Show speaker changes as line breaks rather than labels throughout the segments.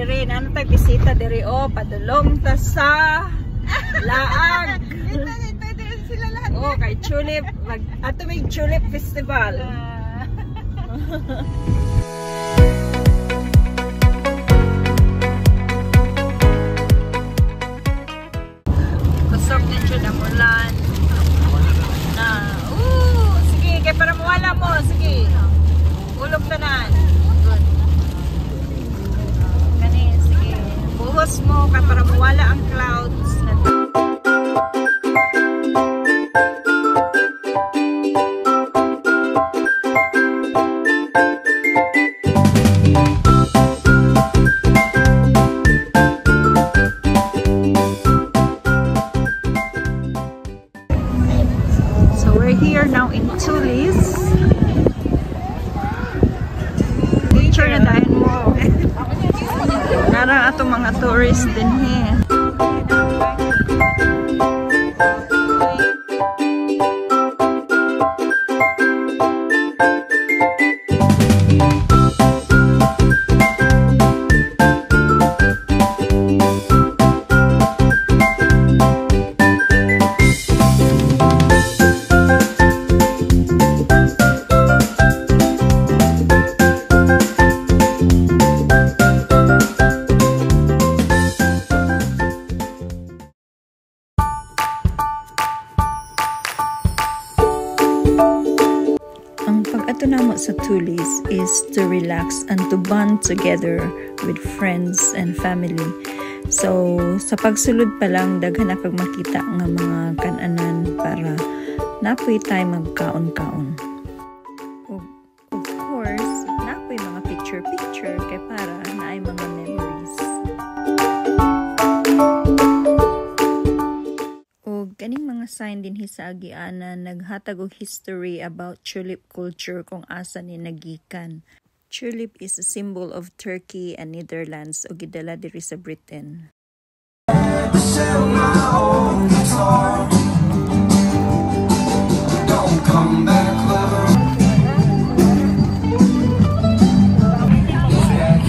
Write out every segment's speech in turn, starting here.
dire na ano tayo bisita dire padulong ta sa Laag.
Pwede sila lahat.
Oh, kay Tulip, ato may Tulip Festival. Kusog din siya na mulan. Sige, kaya para mawala mo, sige. Ulog tanan. Good. Kani, sige. Buhos mo, kaya para mawala ang clouds. So we're here now in Tulis. Picture na dahil mo. Narang ato mga tourist din here. Ang pag-ato namo sa Tulis is to relax and to bond together with friends and family. So, sa pagsulod pa lang, daghan na kag makita nga mga kananan para napoy tayo magkaon-kaon. Of course, napoy mga picture-picture kay para na ay mga memories. Kaning mga sign din sa agiana naghatag og history about tulip culture kung asa ni nagikan. Tulip is a symbol of Turkey and Netherlands o gidala diri sa Britain.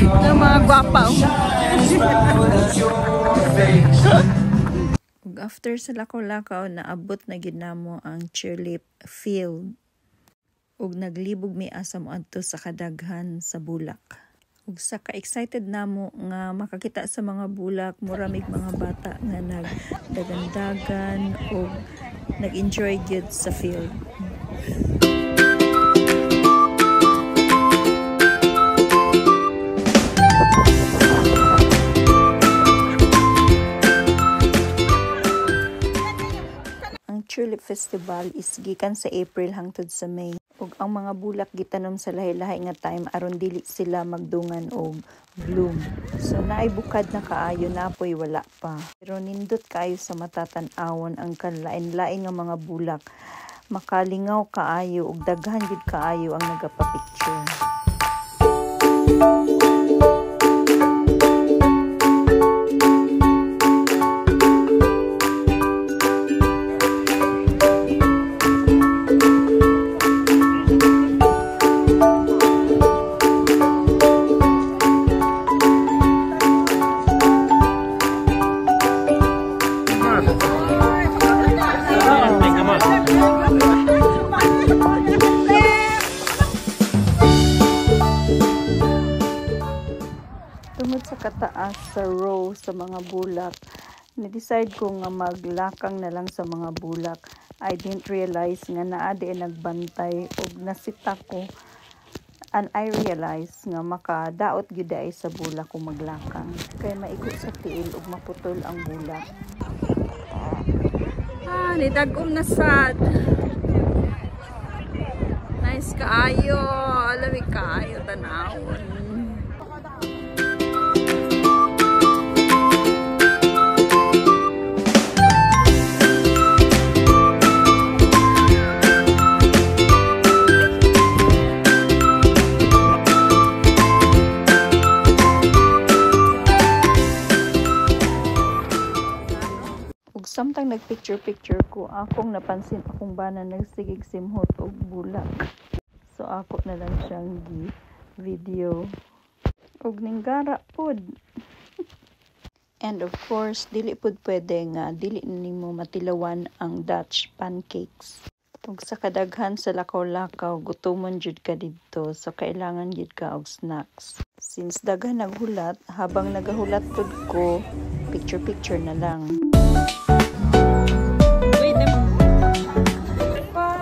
Ang mga gwapa. After sa lakaw-lakaw, naabot na gid namo ang tulip field. Ug naglibog mi asa mo adto sa kadaghan sa bulak. Ug sa ka-excited namo nga makakita sa mga bulak, muramig mga bata nga nagdagandagan ug nag-enjoy gyud sa field. Tulip Festival is gikan sa April hangtod sa May. Ug ang mga bulak gitanom sa lahi-lahi nga time aron dili sila magdungan og bloom. So naay bukad na kaayo, napoy wala pa. Pero nindot kaayo sa matatan-awon ang kanlain-lain nga mga bulak. Makalingaw kaayo ug daghan gid kaayo ang nagapa-picture. Tungod sa kataas sa row sa mga bulak, na-decide ko nga maglakang na lang sa mga bulak. I didn't realize nga naade nagbantay ug nasita ko, and I realized nga makadaot gyud ay sa bulak kung maglakang. Kay maikot sa tiil ug maputol ang bulak. Nidagom na sad. Nice kaayo, lamig kaayo tanawon. Samtang nagpicture-picture ko, akong napansin akong bana nagsigig simhot og bulak. So ako na lang siyang video. Og ninggara pod. And of course, dili pud pwede nga dili nimo matilawan ang Dutch pancakes. Ug sa kadaghan sa lakaw-lakaw, gutomon jud ka didto, so kailangan jud ka og snacks. Since daghan naghulat, habang nagahulat pud ko, picture-picture na lang.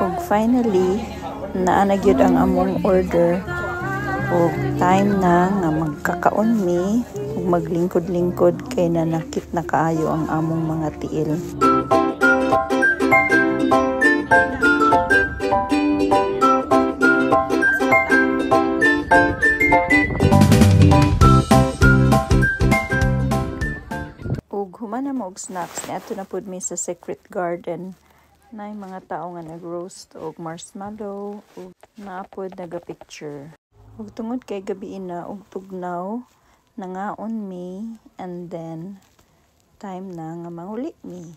Ug finally, naa na gyud ang among order. Ug time na nga magkakaon mi ug maglingkod-lingkod kay nanakit na kaayo ang among mga tiil. Ug human na mo og snacks, niadto na pud mi sa Secret Garden. Nay mga tao nga nag-roast og marshmallow ug naapod naga-picture. Ug tungod kay gabi na og tugnaw, nangaon mi and then time na nga manguli mi.